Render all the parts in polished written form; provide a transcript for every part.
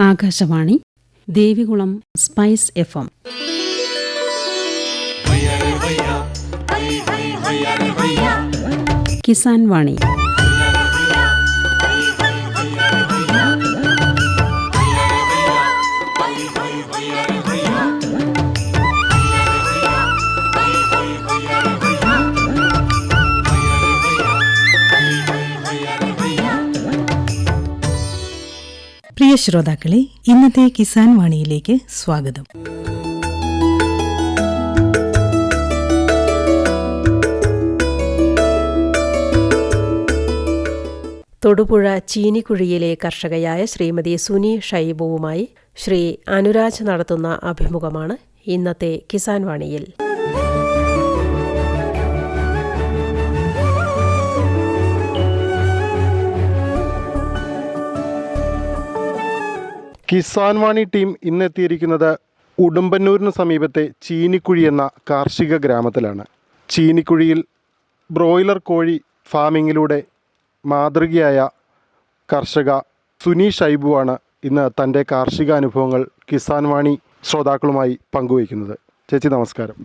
Akashvani Devikulam spice FM. Kisan വാണി. പ്രിയ ശ്രോതാക്കളെ, ഇന്നത്തെ കിസാൻ വാണിയിലേക്ക് സ്വാഗതം. തൊടുപുഴ ചീനിക്കുഴിയിലെ കർഷകയായ ശ്രീമതി സുനി ഷൈബുവുമായി ശ്രീ അനുരാജ് നടത്തുന്ന അഭിമുഖമാണ് ഇന്നത്തെ കിസാൻ വാണിയിൽ. കിസാൻ വാണി ടീം ഇന്നെത്തിയിരിക്കുന്നത് ഉടുമ്പന്നൂരിന് സമീപത്തെ ചീനിക്കുഴി എന്ന കാർഷിക ഗ്രാമത്തിലാണ്. ചീനിക്കുഴിയിൽ ബ്രോയിലർ കോഴി ഫാമിങ്ങിലൂടെ മാതൃകയായ കർഷക സുനി ഷൈബുവാണ് ഇന്ന് തൻ്റെ കാർഷിക അനുഭവങ്ങൾ കിസാൻ വാണി ശ്രോതാക്കളുമായി പങ്കുവയ്ക്കുന്നത്. ചേച്ചി നമസ്കാരം.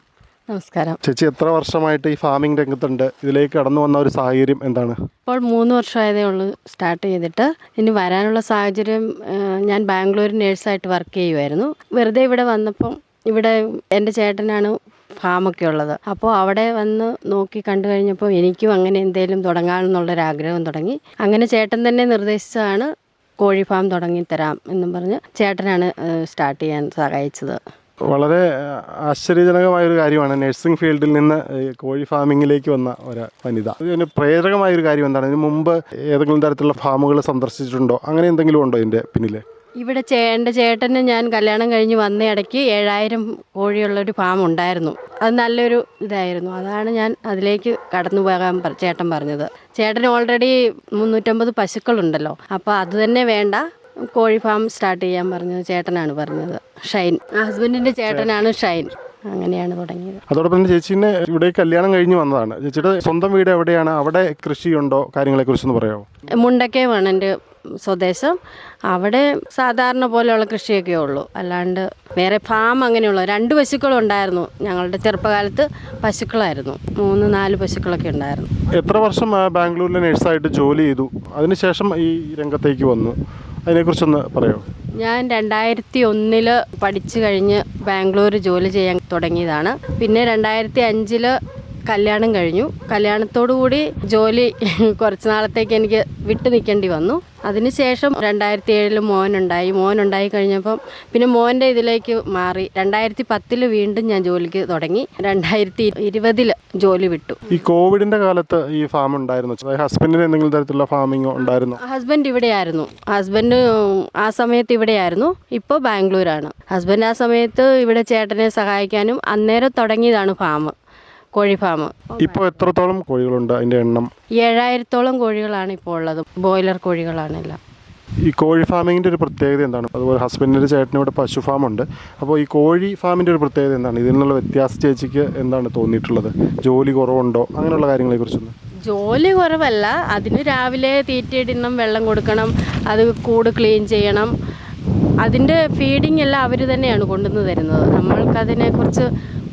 നമസ്കാരം. ചേച്ചി എത്ര വർഷമായിട്ട് ഈ ഫാമിംഗ് രംഗത്തുണ്ട്? ഇതിലേക്ക് കടന്നു വന്ന ഒരു സാഹചര്യം എന്താണ്? ഇപ്പോൾ 3 വർഷമായതേ ഉള്ളൂ സ്റ്റാർട്ട് ചെയ്തിട്ട്. ഇനി വരാനുള്ള സാഹചര്യം, ഞാൻ ബാംഗ്ലൂർ നേഴ്സായിട്ട് വർക്ക് ചെയ്യുമായിരുന്നു. വെറുതെ ഇവിടെ വന്നപ്പം ഇവിടെ എൻ്റെ ചേട്ടനാണ് ഫാമൊക്കെ ഉള്ളത്. അപ്പോൾ അവിടെ വന്ന് നോക്കി കണ്ടു കഴിഞ്ഞപ്പോൾ എനിക്കും അങ്ങനെ എന്തെങ്കിലും തുടങ്ങാമെന്നുള്ളൊരാഗ്രഹം തുടങ്ങി. അങ്ങനെ ചേട്ടൻ തന്നെ നിർദ്ദേശിച്ചതാണ് കോഴി ഫാം തുടങ്ങിത്തരാം എന്നും പറഞ്ഞ് ചേട്ടനാണ് സ്റ്റാർട്ട് ചെയ്യാൻ സഹായിച്ചത്. വളരെ ആശ്ചര്യജനകമായൊരു കാര്യമാണ് നഴ്സിംഗ് ഫീൽഡിൽ നിന്ന് കോഴി ഫാമിങ്ങിലേക്ക് വന്ന ഒരു വനിത. ഇതിന് പ്രേരകമായൊരു കാര്യം എന്താണ്? ഇതിന് മുമ്പ് ഏതെങ്കിലും തരത്തിലുള്ള ഫാമുകൾ സന്ദർശിച്ചിട്ടുണ്ടോ? അങ്ങനെ എന്തെങ്കിലും ഉണ്ടോ ഇതിൻ്റെ പിന്നിൽ? ഇവിടെ എൻ്റെ ചേട്ടന് ഞാൻ കല്യാണം കഴിഞ്ഞ് വന്ന ഇടയ്ക്ക് 7000 കോഴിയുള്ളൊരു ഫാം ഉണ്ടായിരുന്നു. അത് നല്ലൊരു ഇതായിരുന്നു. അതാണ് ഞാൻ അതിലേക്ക് കടന്നു പോകാൻ ചേട്ടൻ പറഞ്ഞത്. ചേട്ടന് ഓൾറെഡി 350 പശുക്കളുണ്ടല്ലോ. അപ്പോൾ അത് തന്നെ വേണ്ട, കോഴി ഫാം സ്റ്റാർട്ട് ചെയ്യാൻ പറഞ്ഞത് ചേട്ടനാണ് പറഞ്ഞത്. ഷൈൻ, ഹസ്ബൻഡിൻ്റെ ചേട്ടനാണ് ഷൈൻ. അങ്ങനെയാണ് തുടങ്ങിയത്. അതോടൊപ്പം തന്നെ ചേച്ചീനെ ഇവിടെ കല്യാണം കഴിഞ്ഞ് വന്നതാണ്. ചേച്ചിയുടെ സ്വന്തം വീട് എവിടെയാണ്? അവിടെ കൃഷിയുണ്ടോ? കാര്യങ്ങളെക്കുറിച്ചൊന്ന് പറയാമോ? മുണ്ടക്കയമാണ് എൻ്റെ സ്വദേശം. അവിടെ സാധാരണ പോലെയുള്ള കൃഷിയൊക്കെ ഉള്ളൂ, അല്ലാണ്ട് വേറെ ഫാം അങ്ങനെയുള്ള 2 പശുക്കളുണ്ടായിരുന്നു. ഞങ്ങളുടെ ചെറുപ്പകാലത്ത് പശുക്കളായിരുന്നു. 3-4 പശുക്കളൊക്കെ ഉണ്ടായിരുന്നു. എത്ര വർഷം ബാംഗ്ലൂരിലെ നഴ്സായിട്ട് ജോലി ചെയ്തു? അതിനുശേഷം ഈ രംഗത്തേക്ക് വന്നു, അതിനെക്കുറിച്ചൊന്ന് പറയാമോ? ഞാൻ 2001 പഠിച്ചു കഴിഞ്ഞ് ബാംഗ്ലൂർ ജോലി ചെയ്യാൻ തുടങ്ങിയതാണ്. പിന്നെ 2005 കല്യാണം കഴിഞ്ഞു. കല്യാണത്തോടുകൂടി ജോലി കുറച്ച് നാളത്തേക്ക് എനിക്ക് വിട്ടു നിൽക്കേണ്ടി വന്നു. അതിനുശേഷം 2007 മോനുണ്ടായി കഴിഞ്ഞപ്പം പിന്നെ മോൻ്റെ ഇതിലേക്ക് മാറി. 2010 വീണ്ടും ഞാൻ ജോലിക്ക് തുടങ്ങി. 2020 ജോലി വിട്ടു. ഈ കോവിഡിന്റെ കാലത്ത് ഈ ഫാം ഉണ്ടായിരുന്നു? ഹസ്ബൻഡിന് എന്തെങ്കിലും തരത്തിലുള്ള ഫാമിംഗ് ഉണ്ടായിരുന്നു? ഹസ്ബൻഡ് ഇവിടെയായിരുന്നു. ഹസ്ബൻഡ് ആ സമയത്ത് ഇവിടെയായിരുന്നു. ഇപ്പോൾ ബാംഗ്ലൂരാണ്. ഹസ്ബൻഡ് ആ സമയത്ത് ഇവിടെ ചേട്ടനെ സഹായിക്കാനും അന്നേരം തുടങ്ങിയതാണ് ഫാം, കോഴി ഫാം. ഇപ്പോൾ എത്രത്തോളം കോഴികളുണ്ട്? അതിന്റെ എണ്ണം? 7000-ഓളം കോഴികളാണ് ഇപ്പോൾ ഉള്ളത്. ബോയിലർ കോഴികളാണ് എല്ലാം. ഈ കോഴി ഫാമിങ്ങിന്റെ ഒരു പ്രത്യേകത എന്താണ്? അതുപോലെ ഹസ്ബൻഡിന്റെ ചേട്ടന് ഇവിടെ പശു ഫാമുണ്ട്. അപ്പോൾ ഈ കോഴി ഫാമിന്റെ ഒരു പ്രത്യേകത എന്താണ്? ഇതിൽ നിന്നുള്ള വ്യത്യാസം ചേച്ചിക്ക് എന്താണ് തോന്നിയിട്ടുള്ളത്? ജോലി കുറവുണ്ടോ? അങ്ങനെയുള്ള കാര്യങ്ങളെ കുറിച്ചൊന്ന്. ജോലി കുറവല്ല, അതിന് രാവിലെ തീറ്റയിടണം, വെള്ളം കൊടുക്കണം, അത് കൂട് ക്ലീൻ ചെയ്യണം. അതിൻ്റെ ഫീഡിങ് എല്ലാം അവർ തന്നെയാണ് കൊണ്ടുവന്ന് തരുന്നത്. നമ്മൾക്കതിനെക്കുറിച്ച്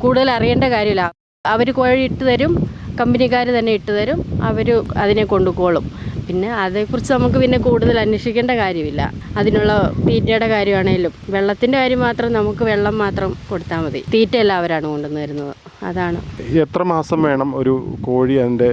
കൂടുതൽ അറിയേണ്ട കാര്യമില്ല. അവർ കോഴി ഇട്ട് തരും, കമ്പനിക്കാർ തന്നെ ഇട്ട് തരും, അവർ അതിനെ കൊണ്ടുപോകും. പിന്നെ അതേക്കുറിച്ച് നമുക്ക് പിന്നെ കൂടുതൽ അന്വേഷിക്കേണ്ട കാര്യമില്ല. അതിനുള്ള തീറ്റയുടെ കാര്യമാണേലും വെള്ളത്തിൻ്റെ കാര്യം മാത്രം, നമുക്ക് വെള്ളം മാത്രം കൊടുത്താൽ മതി. തീറ്റയെല്ലാം അവരാണ് കൊണ്ടുവന്ന് തരുന്നത്. അതാണ്. എത്ര മാസം വേണം ഒരു കോഴി അതിൻ്റെ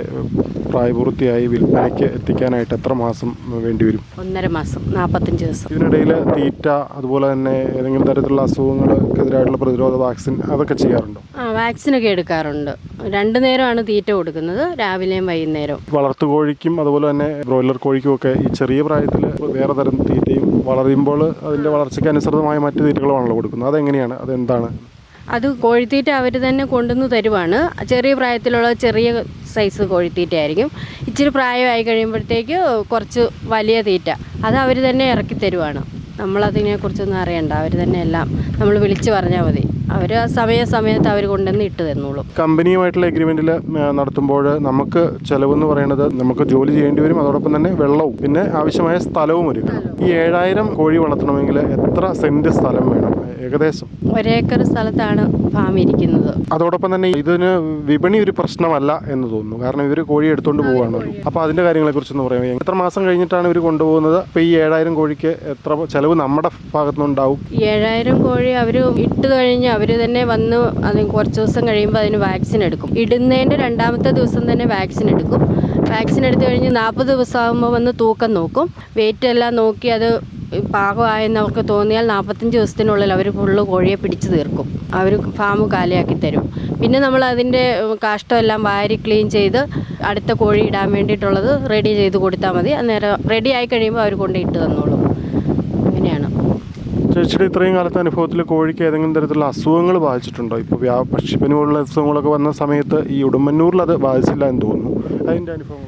പ്രായപൂർത്തിയായി വിൽപ്പനയ്ക്ക് എത്തിക്കാനായിട്ട്? എത്ര മാസം വേണ്ടി വരും? 1.5 മാസം, 45 ദിവസം. ഇതിനിടയിൽ തീറ്റ, അതുപോലെ തന്നെ ഏതെങ്കിലും തരത്തിലുള്ള അസുഖങ്ങൾക്കെതിരായിട്ടുള്ള പ്രതിരോധ വാക്സിൻ അതൊക്കെ ചെയ്യാറുണ്ടോ? വാക്സിനൊക്കെ എടുക്കാറുണ്ട്. 2 നേരമാണ് തീറ്റ കൊടുക്കുന്നത്, രാവിലെയും വൈകുന്നേരവും. വളർത്തുകോഴിക്കും അതുപോലെ തന്നെ ബ്രോയിലർ കോഴിക്കും ഒക്കെ ഈ ചെറിയ പ്രായത്തിൽ വേറെ തരം തീറ്റയും വളരുമ്പോൾ അതിൻ്റെ വളർച്ചയ്ക്ക് അനുസൃതമായ മറ്റു തീറ്റകളുമാണല്ലോ കൊടുക്കുന്നത്. അതെങ്ങനെയാണ്? അതെന്താണ്? അത് കോഴിത്തീറ്റ അവർ തന്നെ കൊണ്ടുവന്ന് തരുവാണ്. ചെറിയ പ്രായത്തിലുള്ള ചെറിയ സൈസ് കോഴിത്തീറ്റ ആയിരിക്കും. ഇച്ചിരി പ്രായമായി കഴിയുമ്പോഴത്തേക്ക് കുറച്ച് വലിയ തീറ്റ അത് അവർ തന്നെ ഇറക്കി തരുവാണ്. നമ്മളതിനെക്കുറിച്ചൊന്നും അറിയണ്ട, അവർ തന്നെ എല്ലാം നമ്മൾ വിളിച്ച് പറഞ്ഞാൽ മതി. അവർ ആ സമയത്ത് അവർ കൊണ്ടുവന്ന് ഇട്ട് തന്നോളും. കമ്പനിയുമായിട്ടുള്ള എഗ്രിമെൻറ്റിൽ നടത്തുമ്പോൾ നമുക്ക് ചിലവെന്ന് പറയുന്നത് നമുക്ക് ജോലി ചെയ്യേണ്ടി വരും, അതോടൊപ്പം തന്നെ വെള്ളവും പിന്നെ ആവശ്യമായ സ്ഥലവും ഒരുക്കണം. ഈ 7000 കോഴി വളർത്തണമെങ്കിൽ എത്ര സെൻറ്റ് സ്ഥലം വേണം ഏകദേശം? 1 ഏക്കർ സ്ഥലത്താണ് ഫാം ഇരിക്കുന്നത്. അതോടൊപ്പം തന്നെ ഇതിന് വിപണി ഒരു പ്രശ്നമല്ല എന്ന് തോന്നുന്നു, കാരണം ഇവർ കോഴി എടുത്തുകൊണ്ട് പോവുകയാണ്. അപ്പോൾ അതിൻ്റെ കാര്യങ്ങളെക്കുറിച്ചൊന്ന് പറയാം. എത്ര മാസം കഴിഞ്ഞിട്ടാണ് ഇവർ കൊണ്ടുപോകുന്നത്? അപ്പോൾ ഈ 7000 കോഴിക്ക് എത്ര ചിലവ് നമ്മുടെ ഭാഗത്തുനിന്നുണ്ടാവും? 7000 കോഴി അവർ ഇട്ട് കഴിഞ്ഞ് അവർ തന്നെ വന്ന് അതിന് കുറച്ച് ദിവസം കഴിയുമ്പോൾ അതിന് വാക്സിൻ എടുക്കും. ഇടുന്നതിൻ്റെ 2ാമത്തെ ദിവസം തന്നെ വാക്സിൻ എടുക്കും. വാക്സിൻ എടുത്തു കഴിഞ്ഞ് 40 ദിവസമാകുമ്പോൾ വന്ന് തൂക്കം നോക്കും. വെയിറ്റ് എല്ലാം നോക്കി അത് പാകമായെന്ന് അവർക്ക് തോന്നിയാൽ 45 ദിവസത്തിനുള്ളിൽ അവർ ഫുള്ള് കോഴിയെ പിടിച്ചു തീർക്കും. അവർ ഫാം കാലിയാക്കി തരും. പിന്നെ നമ്മൾ അതിൻ്റെ കാഷ്ടമെല്ലാം വാരി ക്ലീൻ ചെയ്ത് അടുത്ത കോഴി ഇടാൻ വേണ്ടിയിട്ടുള്ളത് റെഡി ചെയ്ത് കൊടുത്താൽ മതി. അന്നേരം റെഡി ആയി കഴിയുമ്പോൾ അവർ കൊണ്ട് ഇട്ട് തന്നോളും. അങ്ങനെയാണ്. ചേച്ചിയുടെ ഇത്രയും കാലത്തെ അനുഭവത്തിൽ കോഴിക്ക് ഏതെങ്കിലും തരത്തിലുള്ള അസുഖങ്ങൾ ബാധിച്ചിട്ടുണ്ടോ? ഇപ്പോൾ പക്ഷിപ്പനി പോലുള്ള അസുഖങ്ങളൊക്കെ വന്ന സമയത്ത് ഈ ഉടുമ്പന്നൂരിൽ അത് ബാധിച്ചില്ല എന്ന് തോന്നുന്നു. അതിൻ്റെ അനുഭവം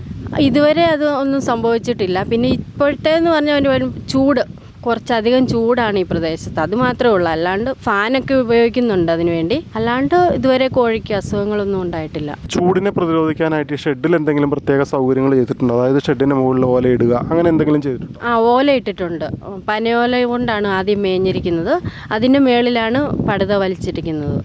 ഇതുവരെ അത് ഒന്നും സംഭവിച്ചിട്ടില്ല. പിന്നെ ഇപ്പോഴത്തേന്ന് പറഞ്ഞാൽ ചൂട്, കുറച്ചധികം ചൂടാണ് ഈ പ്രദേശത്ത്, അത് മാത്രമേ ഉള്ളൂ. അല്ലാണ്ട് ഫാനൊക്കെ ഉപയോഗിക്കുന്നുണ്ട് അതിനു വേണ്ടി. അല്ലാണ്ട് ഇതുവരെ കോഴിക്ക് അസുഖങ്ങളൊന്നും ഉണ്ടായിട്ടില്ല. ചൂടിനെ പ്രതിരോധിക്കാനായിട്ട് ഷെഡിൽ എന്തെങ്കിലും പ്രത്യേക സൗകര്യങ്ങൾ ചെയ്തിട്ടുണ്ടോ? അതായത് ഷെഡിന് മുകളിൽ ഓല ഇടുക, അങ്ങനെ എന്തെങ്കിലും ചെയ്തിട്ടുണ്ടോ? ഓല ഇട്ടിട്ടുണ്ട്. പനയോല കൊണ്ടാണ് ആദ്യം മേഞ്ഞിരിക്കുന്നത്. അതിൻ്റെ മേളിലാണ് പടുത വലിച്ചിരിക്കുന്നത്.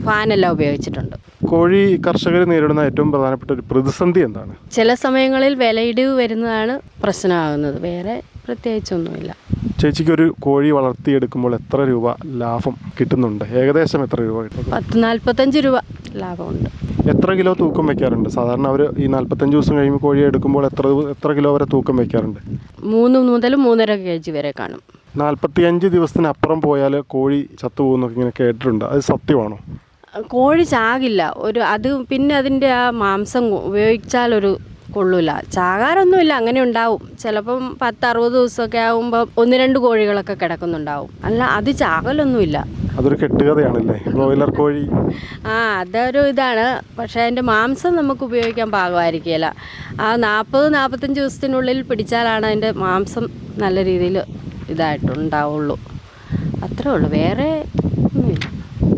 ഫാനെല്ലാം ഉപയോഗിച്ചിട്ടുണ്ട്. കോഴി കർഷകർ നേരിടുന്ന ഏറ്റവും പ്രധാനപ്പെട്ട ഒരു പ്രതിസന്ധി എന്താണ്? ചില സമയങ്ങളിൽ വിലയിടിവ് വരുന്നതാണ് പ്രശ്നമാകുന്നത്. വേറെ പ്രത്യേകിച്ചൊന്നുമില്ല. ചേച്ചിക്ക് ഒരു കോഴി വളർത്തിയെടുക്കുമ്പോൾ എത്ര രൂപ ലാഭം കിട്ടുന്നുണ്ട്? ഏകദേശം എത്ര രൂപ കിട്ടും? 40-45 രൂപ ലാഭമുണ്ട്. എത്ര കിലോ തൂക്കം വയ്ക്കാറുണ്ട്? സാധാരണ അവർ ഈ 45 ദിവസം കഴിയുമ്പോൾ കോഴിയെ എടുക്കുമ്പോൾ എത്ര കിലോ വരെ തൂക്കം വയ്ക്കാറുണ്ട്? 3 മുതൽ 3.5 kg വരെ കാണും. 45 ദിവസത്തിനപ്പുറം പോയാൽ കോഴി ചത്തുപോകുന്നൊക്കെ ഇങ്ങനെ കേട്ടിട്ടുണ്ട്. അത് സത്യമാണോ? കോഴി ചാകില്ല. അത് പിന്നെ അതിൻ്റെ ആ മാംസം ഉപയോഗിച്ചാലൊരു കൊള്ളൂല. ചാകാറൊന്നുമില്ല, അങ്ങനെ ഉണ്ടാവും. ചിലപ്പം 10-60 ദിവസമൊക്കെ ആകുമ്പോൾ 1-2 കോഴികളൊക്കെ കിടക്കുന്നുണ്ടാവും. അല്ല, അത് ചാകലൊന്നുമില്ല. അതൊരു കെട്ടുകഥയാണല്ലേ ബ്രോയിലർ കോഴി? അതൊരു ഇതാണ്. പക്ഷേ അതിൻ്റെ മാംസം നമുക്ക് ഉപയോഗിക്കാൻ പാകമായിരിക്കില്ല. ആ 40-45 ദിവസത്തിനുള്ളിൽ പിടിച്ചാലാണ് അതിൻ്റെ മാംസം നല്ല രീതിയിൽ ഇതായിട്ടുണ്ടാവുള്ളൂ. അത്രേ ഉള്ളൂ, വേറെ ഒന്നുമില്ല.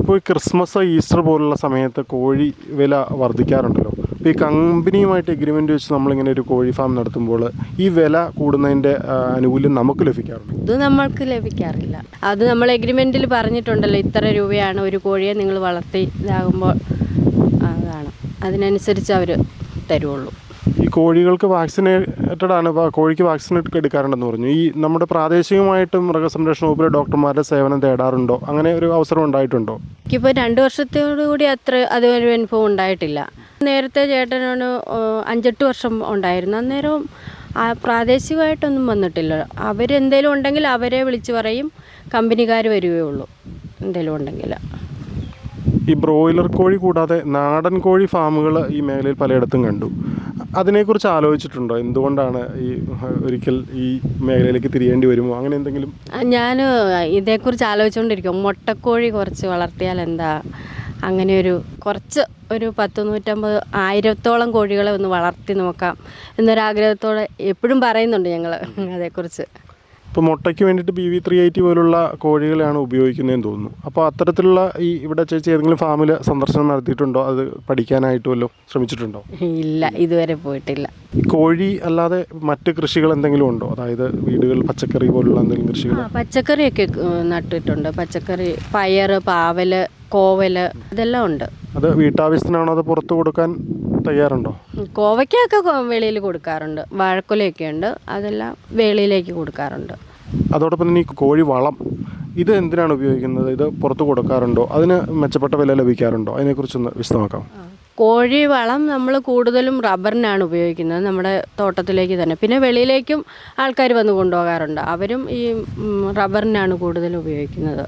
ഇപ്പോൾ ഈ ക്രിസ്മസ്, ഈസ്റ്റർ പോലുള്ള സമയത്ത് കോഴി വില വർദ്ധിക്കാറുണ്ടല്ലോ. ഇപ്പോൾ ഈ കമ്പനിയുമായിട്ട് എഗ്രിമെൻ്റ് വെച്ച് നമ്മളിങ്ങനെ ഒരു കോഴി ഫാം നടത്തുമ്പോൾ ഈ വില കൂടുന്നതിൻ്റെ ആനുകൂല്യം നമുക്ക് ലഭിക്കാറുണ്ട്? ഇത് നമ്മൾക്ക് ലഭിക്കാറില്ല. അത് നമ്മൾ എഗ്രിമെൻറ്റിൽ പറഞ്ഞിട്ടുണ്ടല്ലോ, ഇത്ര രൂപയാണ് ഒരു കോഴിയെ നിങ്ങൾ വളർത്തി ഇതാകുമ്പോൾ, അതാണ് അതിനനുസരിച്ച് അവർ തരുള്ളൂ. ഈ കോഴികൾക്ക് വാക്സിനേറ്റഡ് ആണ്, കോഴിക്ക് വാക്സിനേറ്റ് എടുക്കാറുണ്ടെന്ന് പറഞ്ഞു. ഈ നമ്മുടെ പ്രാദേശികമായിട്ട് മൃഗസംരക്ഷണ വകുപ്പിലെ ഡോക്ടർമാരുടെ സേവനം തേടാറുണ്ടോ? അങ്ങനെ ഒരു അവസരം ഉണ്ടായിട്ടുണ്ടോ? എനിക്കിപ്പോൾ 2 വർഷത്തോടുകൂടി അതൊരു അനുഭവം ഉണ്ടായിട്ടില്ല. നേരത്തെ ചേട്ടനാണ് 5-8 വർഷം ഉണ്ടായിരുന്നു. അന്നേരം പ്രാദേശികമായിട്ടൊന്നും വന്നിട്ടില്ല. അവരെന്തേലും ഉണ്ടെങ്കിൽ അവരെ വിളിച്ച് പറയും, കമ്പനിക്കാർ വരികയേ ഉള്ളൂ എന്തെങ്കിലും ഉണ്ടെങ്കിൽ. ഈ ബ്രോയിലർ കോഴി കൂടാതെ നാടൻ കോഴി ഫാമുകൾ ഈ മേഖലയിൽ പലയിടത്തും കണ്ടു. അതിനെക്കുറിച്ച് ആലോചിച്ചിട്ടുണ്ടോ? എന്തുകൊണ്ടാണ് ഒരിക്കൽ ഈ മേഖലയിലേക്ക് തിരിയേണ്ടി വരുമോ, അങ്ങനെ എന്തെങ്കിലും? ഞാൻ ഇതേക്കുറിച്ച് ആലോചിച്ചുകൊണ്ടിരിക്കും. മുട്ടക്കോഴി കുറച്ച് വളർത്തിയാൽ എന്താ, അങ്ങനെ ഒരു 10-150 1000-ഓളം കോഴികളെ ഒന്ന് വളർത്തി നോക്കാം എന്നൊരാഗ്രഹത്തോടെ എപ്പോഴും പറയുന്നുണ്ട് ഞങ്ങൾ അതേക്കുറിച്ച്. ഇപ്പോൾ മുട്ടയ്ക്ക് വേണ്ടിയിട്ട് BV380 പോലുള്ള കോഴികളെയാണ് ഉപയോഗിക്കുന്നതെന്ന് തോന്നുന്നു. അപ്പോൾ അത്തരത്തിലുള്ള ഇവിടെ ചേച്ചി ഏതെങ്കിലും ഫാമിൽ സന്ദർശനം നടത്തിയിട്ടുണ്ടോ? അത് പഠിക്കാനായിട്ട് വല്ലതും ശ്രമിച്ചിട്ടുണ്ടോ? ഇല്ല, ഇതുവരെ പോയിട്ടില്ല. ഈ കോഴി അല്ലാതെ മറ്റ് കൃഷികൾ എന്തെങ്കിലും ഉണ്ടോ? അതായത് വീടുകളിൽ പച്ചക്കറി പോലുള്ള എന്തെങ്കിലും കൃഷികൾ? പച്ചക്കറിയൊക്കെ നട്ടിട്ടുണ്ട്. പച്ചക്കറി, പയർ, പാവൽ, കോവൽ, ഇതെല്ലാം ഉണ്ട്. അത് വീട്ടാവശ്യത്തിനാണോ അത് പുറത്ത് കൊടുക്കാൻ തയ്യാറുണ്ടോ? കോവയ്ക്കൊക്കെ വെളിയിൽ കൊടുക്കാറുണ്ട്. വാഴക്കുലയൊക്കെ ഉണ്ട്, അതെല്ലാം വെളിയിലേക്ക് കൊടുക്കാറുണ്ട്. അതോടൊപ്പം തന്നെ ഈ കോഴി വളം ഇത് എന്തിനാണ് ഉപയോഗിക്കുന്നത്? ഇത് പുറത്ത് കൊടുക്കാറുണ്ടോ? അതിന് മെച്ചപ്പെട്ട വില ലഭിക്കാറുണ്ടോ? അതിനെക്കുറിച്ചൊന്ന് വിശദമാക്കാം. കോഴി വളം നമ്മൾ കൂടുതലും റബ്ബറിനാണ് ഉപയോഗിക്കുന്നത്, നമ്മുടെ തോട്ടത്തിലേക്ക് തന്നെ. പിന്നെ വെളിയിലേക്കും ആൾക്കാർ വന്ന് കൊണ്ടുപോകാറുണ്ട്. അവരും ഈ റബ്ബറിനാണ് കൂടുതലും ഉപയോഗിക്കുന്നത്.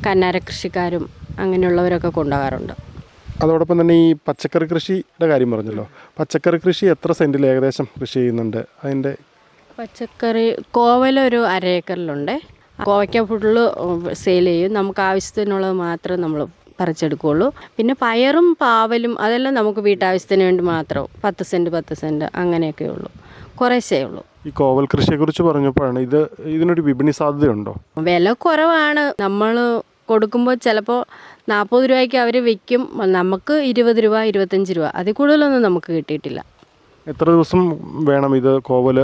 കന്നാര കൃഷിക്കാരും അങ്ങനെയുള്ളവരൊക്കെ കൊണ്ടുപോകാറുണ്ട്. അതോടൊപ്പം തന്നെ ഈ പച്ചക്കറി കൃഷിയുടെ കാര്യം പറഞ്ഞല്ലോ. പച്ചക്കറി കൃഷി എത്ര സെൻറ്റിൽ ഏകദേശം കൃഷി ചെയ്യുന്നുണ്ട്? അതിൻ്റെ പച്ചക്കറി കോവലൊരു 1/2 ഏക്കറിലുണ്ട്. കോവയ്ക്ക ഫുള്ള് സെയിൽ ചെയ്യും. നമുക്ക് ആവശ്യത്തിനുള്ളത് മാത്രം നമ്മൾ പറിച്ചെടുക്കുകയുള്ളൂ. പിന്നെ പയറും പാവലും അതെല്ലാം നമുക്ക് വീട്ടാവശ്യത്തിന് വേണ്ടി മാത്രം 10 സെൻറ്റ് അങ്ങനെയൊക്കെ ഉള്ളൂ, കുറേശ്ശേ ഉള്ളൂ. ഈ കോവൽ കൃഷിയെക്കുറിച്ച് പറഞ്ഞപ്പോഴാണ് ഇതിനൊരു വിപണി സാധ്യതയുണ്ടോ? വില കുറവാണ്. നമ്മൾ കൊടുക്കുമ്പോൾ ചിലപ്പോൾ 40 രൂപയ്ക്ക് അവർ വിൽക്കും. നമുക്ക് 20 രൂപ 25 രൂപ, അതിൽ കൂടുതലൊന്നും നമുക്ക് കിട്ടിയിട്ടില്ല. എത്ര ദിവസം വേണം ഇത് കോവൽ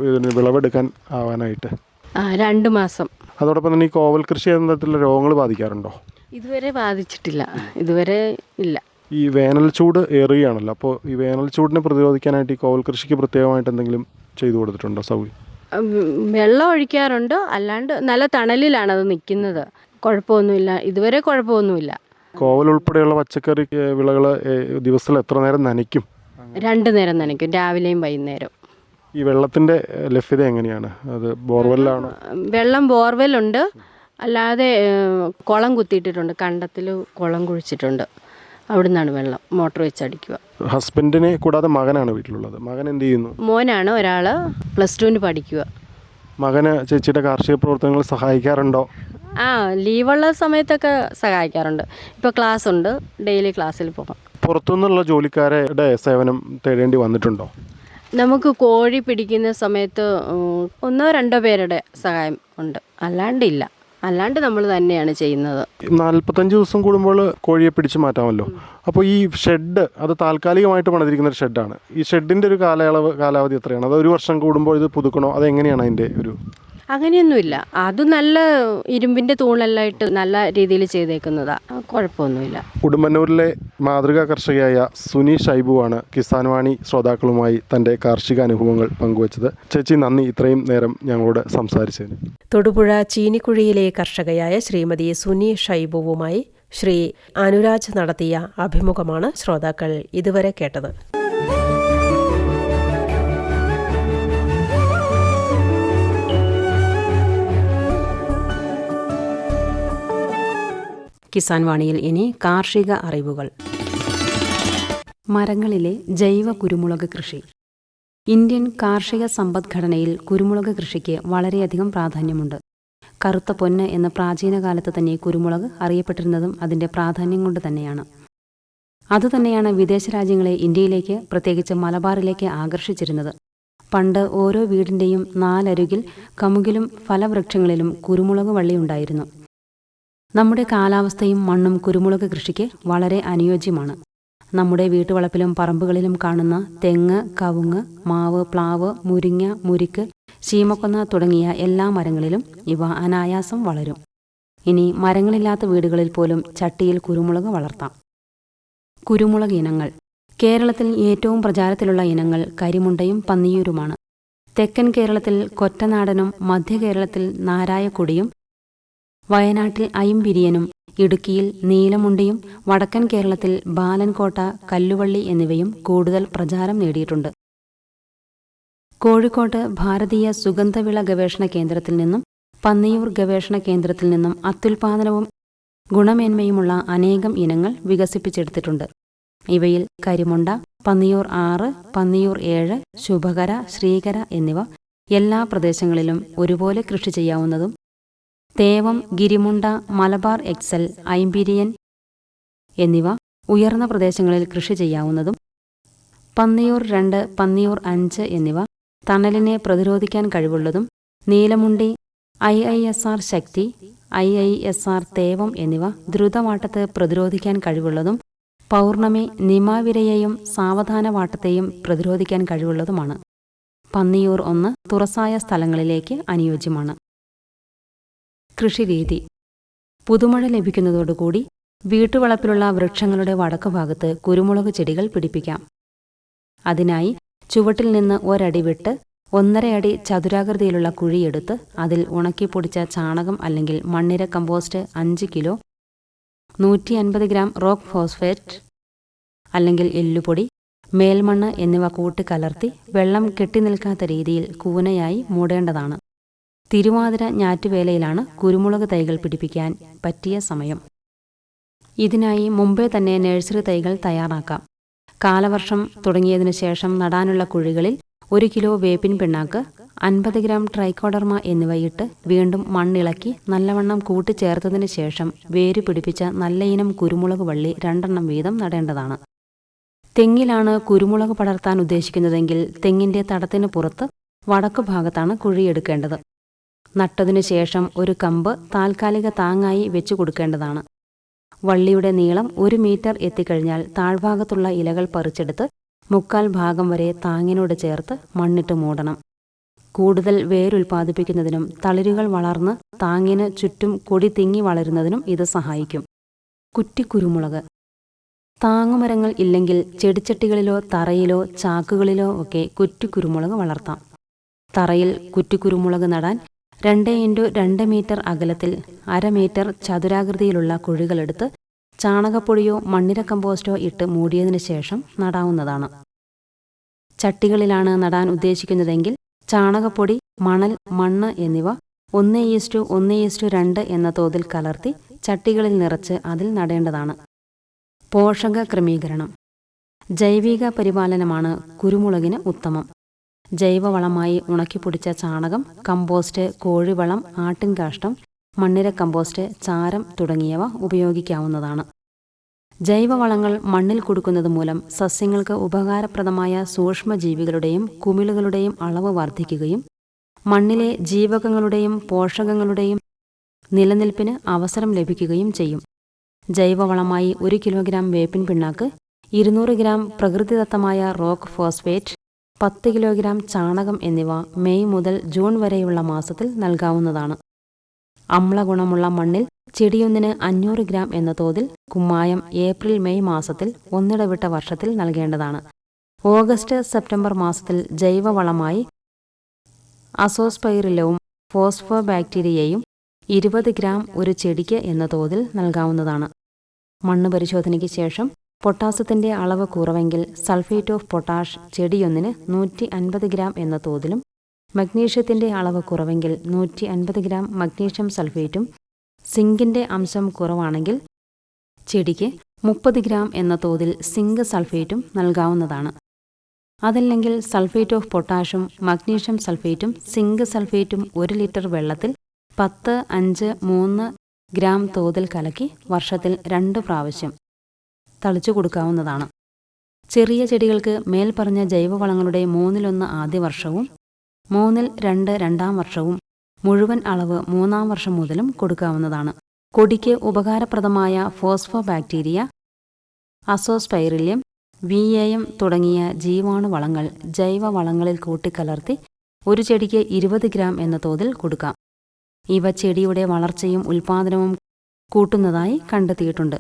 ഇതിന് വിളവെടുക്കാൻ ആവാനായിട്ട്? 2 മാസം. അതോടൊപ്പം തന്നെ ഈ കോവൽ കൃഷി തരത്തിലുള്ള രോഗങ്ങൾ ബാധിക്കാറുണ്ടോ? ഇതുവരെ ബാധിച്ചിട്ടില്ല, ഇതുവരെ ഇല്ല. ഈ വേനൽ ചൂട് ഏറുകയാണല്ലോ, അപ്പോൾ ഈ വേനൽ ചൂടിനെ പ്രതിരോധിക്കാനായിട്ട് ഈ കോവൽ കൃഷിക്ക് പ്രത്യേകമായിട്ട് എന്തെങ്കിലും ചെയ്തു കൊടുത്തിട്ടുണ്ടോ സൗകര്യം? വെള്ളം ഒഴിക്കാറുണ്ട്, അല്ലാണ്ട് നല്ല തണലിലാണ് അത് നിൽക്കുന്നത്. കുഴപ്പമൊന്നുമില്ല, ഇതുവരെ കുഴപ്പമൊന്നുമില്ല. കോവൽ ഉൾപ്പെടെയുള്ള പച്ചക്കറി വിളകൾ ദിവസത്തിൽ എത്ര നേരം നനയ്ക്കും? 2 നേരം നനയ്ക്കും, രാവിലെയും വൈകുന്നേരം. ഈ വെള്ളത്തിൻ്റെ ലഭ്യത എങ്ങനെയാണ്? അത് ബോർവെല്ലാണോ? വെള്ളം ബോർവെല്ലുണ്ട്, അല്ലാതെ കുളം കുത്തിയിട്ടിട്ടുണ്ട്, കണ്ടത്തിൽ കുളം കുഴിച്ചിട്ടുണ്ട്. അവിടെ നിന്നാണ് വെള്ളം മോട്ടർ വെച്ചടിക്കുക. ഹസ്ബൻഡിനെ കൂടാതെ മകനാണ് വീട്ടിലുള്ളത്. മകൻ എന്ത് ചെയ്യുന്നു? മോനാണ്, ഒരാൾ +2 പഠിക്കുക. മകന് ചേച്ചിയുടെ കാർഷിക പ്രവർത്തനങ്ങൾ സഹായിക്കാറുണ്ടോ? ലീവുള്ള സമയത്തൊക്കെ സഹായിക്കാറുണ്ട്. ഇപ്പോൾ ക്ലാസ് ഉണ്ട്, ഡെയിലി ക്ലാസ്സിൽ പോകാം. പുറത്തുനിന്നുള്ള ജോലിക്കാരുടെ സേവനം തേടേണ്ടി വന്നിട്ടുണ്ടോ? നമുക്ക് കോഴി പിടിക്കുന്ന സമയത്ത് 1-2 പേരുടെ സഹായം ഉണ്ട്, അല്ലാണ്ടില്ല. അല്ലാണ്ട് നമ്മൾ തന്നെയാണ് ചെയ്യുന്നത്. 45 ദിവസം കൂടുമ്പോൾ കോഴിയെ പിടിച്ചു മാറ്റാമല്ലോ. അപ്പോൾ ഈ ഷെഡ് അത് താൽക്കാലികമായിട്ട് പണിതിരിക്കുന്ന ഒരു ഷെഡാണ്. ഈ ഷെഡിൻ്റെ ഒരു കാലാവധി എത്രയാണ്? അത് 1 വർഷം കൂടുമ്പോൾ ഇത് പുതുക്കണോ? അതെങ്ങനെയാണ് അതിൻ്റെ ഒരു? അങ്ങനെയൊന്നുമില്ല, അത് നല്ല ഇരുമ്പിൻ്റെ തൂണെല്ലാം ഇട്ട് നല്ല രീതിയിൽ ചെയ്തേക്കുന്നതാണ്, കുഴപ്പമൊന്നുമില്ല. ഉടുമ്പന്നൂരിലെ മാതൃകാ കർഷകയായ സുനി ഷൈബുവാണ് കിസാൻ വാണി ശ്രോതാക്കളുമായി തൻ്റെ കാർഷിക അനുഭവങ്ങൾ പങ്കുവച്ചത്. ചേച്ചി നന്ദി, ഇത്രയും നേരം ഞങ്ങളോട് സംസാരിച്ചതിന്. തൊടുപുഴ ചീനിക്കുഴിയിലെ കർഷകയായ ശ്രീമതി സുനി ഷൈബുവുമായി ശ്രീ അനുരാജ് നടത്തിയ അഭിമുഖമാണ് ശ്രോതാക്കൾ ഇതുവരെ കേട്ടത്. കിസാൻ വാണിയിൽ ഇനി കാർഷിക അറിവുകൾ. മരങ്ങളിലെ ജൈവ കുരുമുളക് കൃഷി. ഇന്ത്യൻ കാർഷിക സമ്പദ്ഘടനയിൽ കുരുമുളക് കൃഷിക്ക് വളരെയധികം പ്രാധാന്യമുണ്ട്. കറുത്ത പൊന്ന് എന്ന പ്രാചീന കാലത്ത് തന്നെ കുരുമുളക് അറിയപ്പെട്ടിരുന്നതും അതിൻ്റെ പ്രാധാന്യം കൊണ്ട് തന്നെയാണ്. അതുതന്നെയാണ് വിദേശ രാജ്യങ്ങളെ ഇന്ത്യയിലേക്ക്, പ്രത്യേകിച്ച് മലബാറിലേക്ക് ആകർഷിച്ചിരുന്നത്. പണ്ട് ഓരോ വീടിൻ്റെയും 4 അരികിൽ കമുകിലും ഫലവൃക്ഷങ്ങളിലും കുരുമുളക് വള്ളി ഉണ്ടായിരുന്നു. നമ്മുടെ കാലാവസ്ഥയും മണ്ണും കുരുമുളക് കൃഷിക്ക് വളരെ അനുയോജ്യമാണ്. നമ്മുടെ വീട്ടുവളപ്പിലും പറമ്പുകളിലും കാണുന്ന തെങ്ങ്, കവുങ്ങ്, മാവ്, പ്ലാവ്, മുരിങ്ങ, മുരിക്ക്, ശീമക്കൊന്ന തുടങ്ങിയ എല്ലാ മരങ്ങളിലും ഇവ അനായാസം വളരും. ഇനി മരങ്ങളില്ലാത്ത വീടുകളിൽ പോലും ചട്ടിയിൽ കുരുമുളക് വളർത്താം. കുരുമുളക് ഇനങ്ങൾ. കേരളത്തിൽ ഏറ്റവും പ്രചാരത്തിലുള്ള ഇനങ്ങൾ കരിമുണ്ടയും പന്നിയൂരുമാണ്. തെക്കൻ കേരളത്തിൽ കൊറ്റനാടനും മധ്യ കേരളത്തിൽ നാരായക്കൊടിയും വയനാട്ടിൽ ഐംപിരിയനും ഇടുക്കിയിൽ നീലമുണ്ടിയും വടക്കൻ കേരളത്തിൽ ബാലൻകോട്ട, കല്ലുവള്ളി എന്നിവയും കൂടുതൽ പ്രചാരം നേടിയിട്ടുണ്ട്. കോഴിക്കോട്ട് ഭാരതീയ സുഗന്ധവിള ഗവേഷണ കേന്ദ്രത്തിൽ നിന്നും പന്നിയൂർ ഗവേഷണ കേന്ദ്രത്തിൽ നിന്നും അത്യുൽപാദനവും ഗുണമേന്മയുമുള്ള അനേകം ഇനങ്ങൾ വികസിപ്പിച്ചെടുത്തിട്ടുണ്ട്. ഇവയിൽ കരിമുണ്ട, പന്നിയൂർ 6, പന്നിയൂർ 7, ശുഭകര, ശ്രീകര എന്നിവ എല്ലാ പ്രദേശങ്ങളിലും ഒരുപോലെ കൃഷി ചെയ്യാവുന്നതും തേവം, ഗിരിമുണ്ട, മലബാർ എക്സൽ, ഐംപിരിയൻ എന്നിവ ഉയർന്ന പ്രദേശങ്ങളിൽ കൃഷി ചെയ്യാവുന്നതും പന്നിയൂർ 2, പന്നിയൂർ 5 എന്നിവ തണലിനെ പ്രതിരോധിക്കാൻ കഴിവുള്ളതും നീലമുണ്ടി, IISR ശക്തി, IISR തേവം എന്നിവ ദ്രുതവാട്ടത്തെ പ്രതിരോധിക്കാൻ കഴിവുള്ളതും പൗർണമി, നിമാവിരയെയും സാവധാന വാട്ടത്തെയും പ്രതിരോധിക്കാൻ കഴിവുള്ളതുമാണ്. പന്നിയൂർ 1 തുറസായ സ്ഥലങ്ങളിലേക്ക് അനുയോജ്യമാണ്. കൃഷിരീതി. പുതുമഴ ലഭിക്കുന്നതോടുകൂടി വീട്ടുവളപ്പിലുള്ള വൃക്ഷങ്ങളുടെ വടക്കുഭാഗത്ത് കുരുമുളക് ചെടികൾ പിടിപ്പിക്കാം. അതിനായി ചുവട്ടിൽ നിന്ന് 1 അടി വിട്ട് 1.5 അടി ചതുരാകൃതിയിലുള്ള കുഴിയെടുത്ത് അതിൽ ഉണക്കിപ്പൊടിച്ച ചാണകം അല്ലെങ്കിൽ മണ്ണിര compost 5 kilo, 150 gram rock phosphate അല്ലെങ്കിൽ എല്ലുപൊടി, മേൽമണ്ണ് എന്നിവ കൂട്ടിക്കലർത്തി വെള്ളം കെട്ടിനിൽക്കാത്ത രീതിയിൽ കൂനയായി മൂടേണ്ടതാണ്. തിരുവാതിര ഞാറ്റുവേലയിലാണ് കുരുമുളക് തൈകൾ പിടിപ്പിക്കാൻ പറ്റിയ സമയം. ഇതിനായി മുമ്പേ തന്നെ നഴ്സറി തൈകൾ തയ്യാറാക്കാം. കാലവർഷം തുടങ്ങിയതിനു ശേഷം നടാനുള്ള കുഴികളിൽ 1 കിലോ വേപ്പിൻ പിണ്ണാക്ക്, 50 ഗ്രാം ട്രൈക്കോഡർമ എന്നിവയിട്ട് വീണ്ടും മണ്ണിളക്കി നല്ലവണ്ണം കൂട്ടിച്ചേർത്തതിനു ശേഷം വേര് പിടിപ്പിച്ച നല്ലയിനം കുരുമുളക് വള്ളി 2 എണ്ണം വീതം നടേണ്ടതാണ്. തെങ്ങിലാണ് കുരുമുളക് പടർത്താൻ ഉദ്ദേശിക്കുന്നതെങ്കിൽ തെങ്ങിന്റെ തടത്തിന് പുറത്ത് വടക്കു ഭാഗത്താണ് കുഴിയെടുക്കേണ്ടത്. നട്ടതിനു ശേഷം ഒരു കമ്പ് താൽക്കാലിക താങ്ങായി വെച്ചു കൊടുക്കേണ്ടതാണ്. വള്ളിയുടെ നീളം 1 മീറ്റർ എത്തിക്കഴിഞ്ഞാൽ താഴ്ഭാഗത്തുള്ള ഇലകൾ പറിച്ചെടുത്ത് 3/4 ഭാഗം വരെ താങ്ങിനോട് ചേർത്ത് മണ്ണിട്ട് മൂടണം. കൂടുതൽ വേരുൽപ്പാദിപ്പിക്കുന്നതിനും തളിരുകൾ വളർന്ന് താങ്ങിന് ചുറ്റും കൊടി തിങ്ങി വളരുന്നതിനും ഇത് സഹായിക്കും. കുറ്റിക്കുരുമുളക്. താങ്ങുമരങ്ങൾ ഇല്ലെങ്കിൽ ചെടിച്ചട്ടികളിലോ തറയിലോ ചാക്കുകളിലോ ഒക്കെ കുറ്റിക്കുരുമുളക് വളർത്താം. തറയിൽ കുറ്റിക്കുരുമുളക് നടാൻ 2x2 മീറ്റർ അകലത്തിൽ 1/2 മീറ്റർ ചതുരാകൃതിയിലുള്ള കുഴികളെടുത്ത് ചാണകപ്പൊടിയോ മണ്ണിര കമ്പോസ്റ്റോ ഇട്ട് മൂടിയതിനു ശേഷം നടാവുന്നതാണ്. ചട്ടികളിലാണ് നടാൻ ഉദ്ദേശിക്കുന്നതെങ്കിൽ ചാണകപ്പൊടി, മണൽ, മണ്ണ് എന്നിവ 1:1:2 എന്ന തോതിൽ കലർത്തി ചട്ടികളിൽ നിറച്ച് അതിൽ നടേണ്ടതാണ്. പോഷക ക്രമീകരണം. ജൈവിക പരിപാലനമാണ് കുരുമുളകിന് ഉത്തമം. ജൈവവളമായി ഉണക്കിപ്പൊടിച്ച ചാണകം, കമ്പോസ്റ്റ്, കോഴിവളം, ആട്ടിൻകാഷ്ടം, മണ്ണിര കമ്പോസ്റ്റ്, ചാരം തുടങ്ങിയവ ഉപയോഗിക്കാവുന്നതാണ്. ജൈവവളങ്ങൾ മണ്ണിൽ കൊടുക്കുന്നത് മൂലം സസ്യങ്ങൾക്ക് ഉപകാരപ്രദമായ സൂക്ഷ്മജീവികളുടെയും കുമിളുകളുടെയും അളവ് വർദ്ധിക്കുകയും മണ്ണിലെ ജീവകങ്ങളുടെയും പോഷകങ്ങളുടെയും നിലനിൽപ്പിന് അവസരം ലഭിക്കുകയും ചെയ്യും. ജൈവവളമായി 1 കിലോഗ്രാം വേപ്പിൻ പിണ്ണാക്ക്, 200 ഗ്രാം പ്രകൃതിദത്തമായ റോക്ക് ഫോസ്ഫേറ്റ്, 10 കിലോഗ്രാം ചാണകം എന്നിവ മെയ് മുതൽ ജൂൺ വരെയുള്ള മാസത്തിൽ നൽകാവുന്നതാണ്. അമ്ലഗുണമുള്ള മണ്ണിൽ ചെടിയൊന്നിന് 500 ഗ്രാം എന്ന തോതിൽ കുമ്മായം ഏപ്രിൽ മെയ് മാസത്തിൽ ഒന്നിടവിട്ട വർഷത്തിൽ നൽകേണ്ടതാണ്. ഓഗസ്റ്റ് സെപ്റ്റംബർ മാസത്തിൽ ജൈവവളമായി അസോസ്പൈറിലവും ഫോസ്ഫോബാക്ടീരിയയും 20 ഗ്രാം ഒരു ചെടിക്ക് എന്ന തോതിൽ നൽകാവുന്നതാണ്. മണ്ണ് പരിശോധനയ്ക്ക് ശേഷം പൊട്ടാസ്യത്തിൻ്റെ അളവ് കുറവെങ്കിൽ സൾഫേറ്റ് ഓഫ് പൊട്ടാഷ് ചെടിയൊന്നിന് 150 ഗ്രാം എന്ന തോതിലും മഗ്നീഷ്യത്തിൻ്റെ അളവ് കുറവെങ്കിൽ 150 ഗ്രാം മഗ്നീഷ്യം സൾഫേറ്റും സിങ്കിൻ്റെ അംശം കുറവാണെങ്കിൽ ചെടിക്ക് 30 ഗ്രാം എന്ന തോതിൽ സിങ്ക് സൾഫേറ്റും നൽകാവുന്നതാണ്. അതല്ലെങ്കിൽ സൾഫേറ്റ് ഓഫ് പൊട്ടാഷും മഗ്നീഷ്യം സൾഫേറ്റും സിങ്ക് സൾഫേറ്റും 1 ലിറ്റർ വെള്ളത്തിൽ 10-5-3 ഗ്രാം തോതിൽ കലക്കി വർഷത്തിൽ 2 പ്രാവശ്യം തളിച്ചു കൊടുക്കാവുന്നതാണ്. ചെറിയ ചെടികൾക്ക് മേൽപ്പറഞ്ഞ ജൈവവളങ്ങളുടെ 1/3 ആദ്യ വർഷവും 1/2 രണ്ടാം വർഷവും മുഴുവൻ അളവ് 3-ാം വർഷം മുതലും കൊടുക്കാവുന്നതാണ്. കൊടിക്ക് ഉപകാരപ്രദമായ ഫോസ്ഫോബാക്ടീരിയ, അസോസ്പൈറില്യം, VAM തുടങ്ങിയ ജീവാണുവളങ്ങൾ ജൈവവളങ്ങളിൽ കൂട്ടിക്കലർത്തി ഒരു ചെടിക്ക് 20 ഗ്രാം എന്ന തോതിൽ കൊടുക്കാം. ഇവ ചെടിയുടെ വളർച്ചയും ഉൽപ്പാദനവും കൂട്ടുന്നതായി കണ്ടെത്തിയിട്ടുണ്ട്.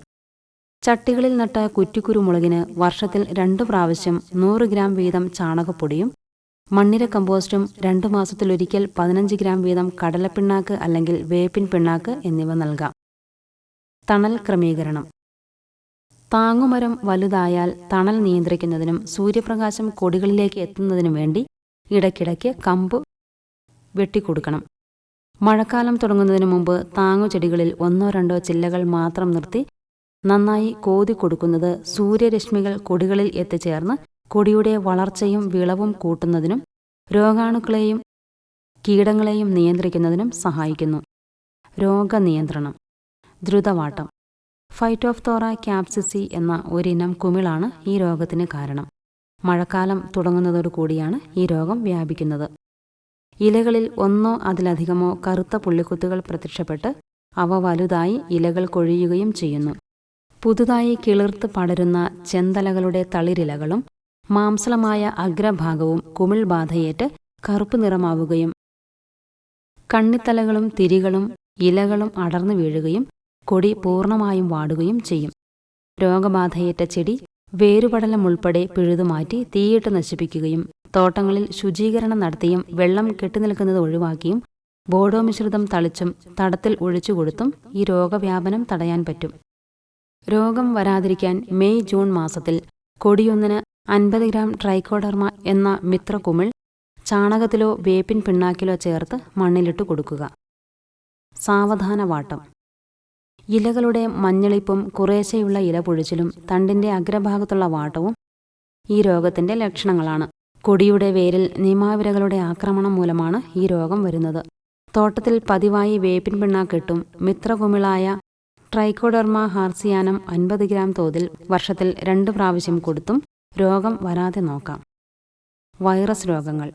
ചട്ടികളിൽ നട്ട കുറ്റിക്കുരുമുളകിന് വർഷത്തിൽ 2 പ്രാവശ്യം 100 ഗ്രാം വീതം ചാണകപ്പൊടിയും മണ്ണിര കമ്പോസ്റ്റും 2 മാസത്തിലൊരിക്കൽ 15 ഗ്രാം വീതം കടലപ്പിണ്ണാക്ക് അല്ലെങ്കിൽ വേപ്പിൻ പിണ്ണാക്ക് എന്നിവ നൽകാം. തണൽ ക്രമീകരണം. താങ്ങുമരം വലുതായാൽ തണൽ നിയന്ത്രിക്കുന്നതിനും സൂര്യപ്രകാശം കൊടികളിലേക്ക് എത്തുന്നതിനും വേണ്ടി ഇടയ്ക്കിടയ്ക്ക് കമ്പ് വെട്ടിക്കൊടുക്കണം. മഴക്കാലം തുടങ്ങുന്നതിന് മുമ്പ് താങ്ങുചെടികളിൽ 1-2 ചില്ലകൾ മാത്രം നിർത്തി നന്നായി കോതി കൊടുക്കുന്നത് സൂര്യരശ്മികൾ കൊടികളിൽ എത്തിച്ചേർന്ന് കൊടിയുടെ വളർച്ചയും വിളവും കൂട്ടുന്നതിനും രോഗാണുക്കളെയും കീടങ്ങളെയും നിയന്ത്രിക്കുന്നതിനും സഹായിക്കുന്നു. രോഗനിയന്ത്രണം. ദ്രുതവാട്ടം. ഫൈറ്റോഫ്തോറ ക്യാപ്സിസി എന്ന ഒരിനം കുമിളാണ് ഈ രോഗത്തിന് കാരണം. മഴക്കാലം തുടങ്ങുന്നതോടുകൂടിയാണ് ഈ രോഗം വ്യാപിക്കുന്നത്. ഇലകളിൽ 1 അതിലധികമോ കറുത്ത പുള്ളിക്കുത്തുകൾ പ്രത്യക്ഷപ്പെട്ട് അവ വലുതായി ഇലകൾ കൊഴിയുകയും ചെയ്യുന്നു. പുതുതായി കിളിർത്ത് പടരുന്ന ചെന്തലകളുടെ തളിരിലകളും മാംസളമായ അഗ്രഭാഗവും കുമിൾ ബാധയേറ്റ് കറുപ്പ് നിറമാവുകയും കണ്ണിത്തലകളും തിരികളും ഇലകളും അടർന്നു വീഴുകയും കൊടി പൂർണ്ണമായും വാടുകയും ചെയ്യും. രോഗബാധയേറ്റ ചെടി വേരുപടലം ഉൾപ്പെടെ പിഴുതുമാറ്റി തീയിട്ട് നശിപ്പിക്കുകയും തോട്ടങ്ങളിൽ ശുചീകരണം നടത്തിയും വെള്ളം കെട്ടിനിൽക്കുന്നത് ഒഴിവാക്കിയും ബോഡോ മിശ്രിതം തളിച്ചും തടത്തിൽ ഒഴിച്ചുകൊടുത്തും ഈ രോഗവ്യാപനം തടയാൻ പറ്റും. രോഗം വരാതിരിക്കാൻ മെയ് ജൂൺ മാസത്തിൽ കൊടിയൊന്നിന് 50 ഗ്രാം ട്രൈക്കോഡർമ എന്ന മിത്രകുമിൾ ചാണകത്തിലോ വേപ്പിൻ പിണ്ണാക്കിലോ ചേർത്ത് മണ്ണിലിട്ട് കൊടുക്കുക. സാവധാനവാട്ടം. ഇലകളുടെ മഞ്ഞളിപ്പും കുറേശ്ശെയുള്ള ഇലപൊഴിച്ചിലും തണ്ടിൻ്റെ അഗ്രഭാഗത്തുള്ള വാട്ടവും ഈ രോഗത്തിൻ്റെ ലക്ഷണങ്ങളാണ്. കൊടിയുടെ വേരിൽ നിമാവിരകളുടെ ആക്രമണം മൂലമാണ് ഈ രോഗം വരുന്നത്. തോട്ടത്തിൽ പതിവായി വേപ്പിൻ പിണ്ണാക്കിട്ടും മിത്രകുമിളായ ട്രൈക്കോഡർമ ഹാർസിയാനം 50 ഗ്രാം തോതിൽ വർഷത്തിൽ 2 പ്രാവശ്യം കൊടുത്തും രോഗം വരാതെ നോക്കാം. വൈറസ് രോഗങ്ങൾ.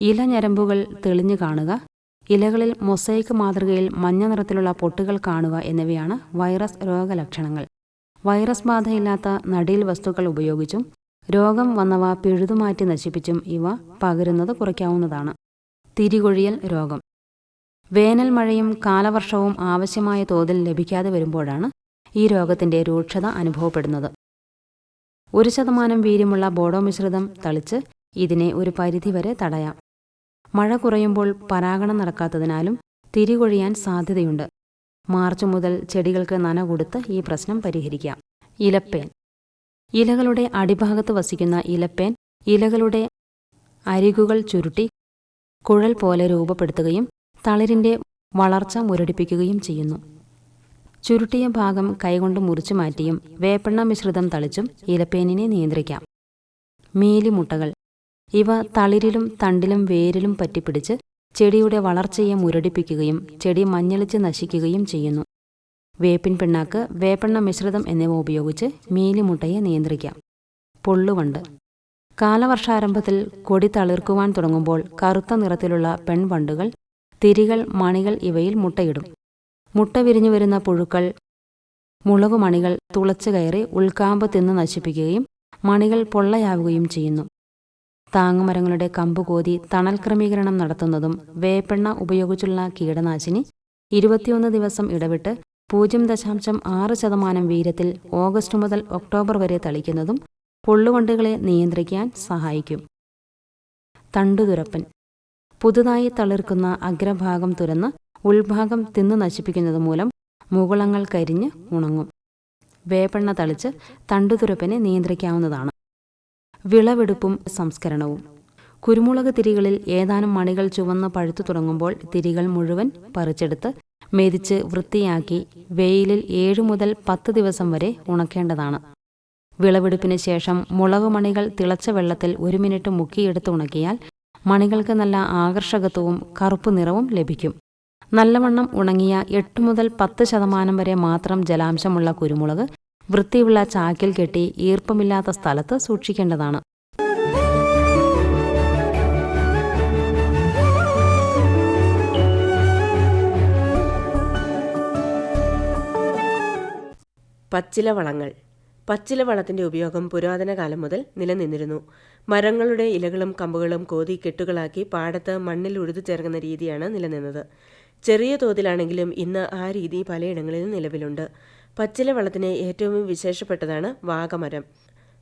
ഇലഞരമ്പുകൾ തെളിഞ്ഞു കാണുക, ഇലകളിൽ മൊസൈക്ക് മാതൃകയിൽ മഞ്ഞ നിറത്തിലുള്ള പൊട്ടുകൾ കാണുക എന്നിവയാണ് വൈറസ് രോഗലക്ഷണങ്ങൾ. വൈറസ് ബാധയില്ലാത്ത നടീൽ വസ്തുക്കൾ ഉപയോഗിച്ചും രോഗം വന്നവ പിഴുതുമാറ്റി നശിപ്പിച്ചും ഇവ പകരുന്നത് കുറയ്ക്കാവുന്നതാണ്. തിരികൊഴിയൽ രോഗം. വേനൽ മഴയും കാലവർഷവും ആവശ്യമായ തോതിൽ ലഭിക്കാതെ വരുമ്പോഴാണ് ഈ രോഗത്തിൻ്റെ രൂക്ഷത അനുഭവപ്പെടുന്നത്. 1% വീര്യമുള്ള ബോഡോ മിശ്രിതം തളിച്ച് ഇതിനെ ഒരു പരിധിവരെ തടയാം. മഴ കുറയുമ്പോൾ പരാഗണം നടക്കാത്തതിനാലും തിരികൊഴിയാൻ സാധ്യതയുണ്ട്. മാർച്ച് മുതൽ ചെടികൾക്ക് നന കൊടുത്ത് ഈ പ്രശ്നം പരിഹരിക്കാം. ഇലപ്പേൻ. ഇലകളുടെ അടിഭാഗത്ത് വസിക്കുന്ന ഇലപ്പേൻ ഇലകളുടെ അരികുകൾ ചുരുട്ടി കുഴൽ പോലെ രൂപപ്പെടുത്തുകയും തളിരിൻ്റെ വളർച്ച മുരടിപ്പിക്കുകയും ചെയ്യുന്നു. ചുരുട്ടിയ ഭാഗം കൈകൊണ്ട് മുറിച്ചു മാറ്റിയും വേപ്പെണ്ണ മിശ്രിതം തളിച്ചും ഇലപ്പേനിനെ നിയന്ത്രിക്കാം. മീലിമുട്ടകൾ. ഇവ തളിരിലും തണ്ടിലും വേരിലും പറ്റിപ്പിടിച്ച് ചെടിയുടെ വളർച്ചയെ മുരടിപ്പിക്കുകയും ചെടി മഞ്ഞളിച്ച് നശിക്കുകയും ചെയ്യുന്നു. വേപ്പിൻ പിണ്ണാക്ക്, വേപ്പെണ്ണ മിശ്രിതം എന്നിവ ഉപയോഗിച്ച് മീലിമുട്ടയെ നിയന്ത്രിക്കാം. പൊള്ളുവണ്ട്. കാലവർഷാരംഭത്തിൽ കൊടി തളിർക്കുവാൻ തുടങ്ങുമ്പോൾ കറുത്ത നിറത്തിലുള്ള പെൺവണ്ടുകൾ, തിരികൾ, മണികൾ ഇവയിൽ മുട്ടയിടും. മുട്ട വിരിഞ്ഞു വരുന്ന പുഴുക്കൾ മുളകുമണികൾ തുളച്ചു കയറി ഉൾക്കാമ്പ് തിന്ന് നശിപ്പിക്കുകയും മണികൾ പൊള്ളയാവുകയും ചെയ്യുന്നു. താങ്ങുമരങ്ങളുടെ കമ്പ് കോതി തണൽ ക്രമീകരണം നടത്തുന്നതും വേപ്പെണ്ണ ഉപയോഗിച്ചുള്ള കീടനാശിനി 21 ദിവസം ഇടവിട്ട് 0.6% വീര്യത്തിൽ ഓഗസ്റ്റ് മുതൽ ഒക്ടോബർ വരെ തളിക്കുന്നതും പൊള്ളുവണ്ടുകളെ നിയന്ത്രിക്കാൻ സഹായിക്കും. തണ്ടുതുരപ്പൻ. പുതുതായി തളിർക്കുന്ന അഗ്രഭാഗം തുരന്ന് ഉൾഭാഗം തിന്നു നശിപ്പിക്കുന്നത് മൂലം മുകുളങ്ങൾ കരിഞ്ഞ് ഉണങ്ങും. വേപ്പെണ്ണ തളിച്ച് തണ്ടുതുരപ്പനെ നിയന്ത്രിക്കാവുന്നതാണ്. വിളവെടുപ്പും സംസ്കരണവും. കുരുമുളക് തിരികളിൽ ഏതാനും മണികൾ ചുവന്ന് പഴുത്തു തുടങ്ങുമ്പോൾ തിരികൾ മുഴുവൻ പറിച്ചെടുത്ത് മെതിച്ച് വൃത്തിയാക്കി വെയിലിൽ 7 മുതൽ 10 ദിവസം വരെ ഉണക്കേണ്ടതാണ്. വിളവെടുപ്പിന് ശേഷം മുളകുമണികൾ തിളച്ച വെള്ളത്തിൽ 1 മിനിറ്റ് മുക്കിയെടുത്ത് ഉണക്കിയാൽ മണികൾക്ക് നല്ല ആകർഷകത്വവും കറുപ്പ് നിറവും ലഭിക്കും. നല്ലവണ്ണം ഉണങ്ങിയ 8 മുതൽ 10% വരെ മാത്രം ജലാംശമുള്ള കുരുമുളക് വൃത്തിയുള്ള ചാക്കിൽ കെട്ടി ഈർപ്പമില്ലാത്ത സ്ഥലത്ത് സൂക്ഷിക്കേണ്ടതാണ്. പച്ചിലവളങ്ങൾ. പച്ചിലവളത്തിൻ്റെ ഉപയോഗം പുരാതന കാലം മുതൽ നിലനിന്നിരുന്നു. മരങ്ങളുടെ ഇലകളും കമ്പുകളും കോതി കെട്ടുകളാക്കി പാടത്ത് മണ്ണിൽ ഉഴുതു ചേർക്കുന്ന രീതിയാണ് നിലനിന്നത്. ചെറിയ തോതിലാണെങ്കിലും ഇന്ന് ആ രീതി പലയിടങ്ങളിലും നിലവിലുണ്ട്. പച്ചിലവളത്തിന് ഏറ്റവും വിശേഷപ്പെട്ടതാണ് വാഗമരം.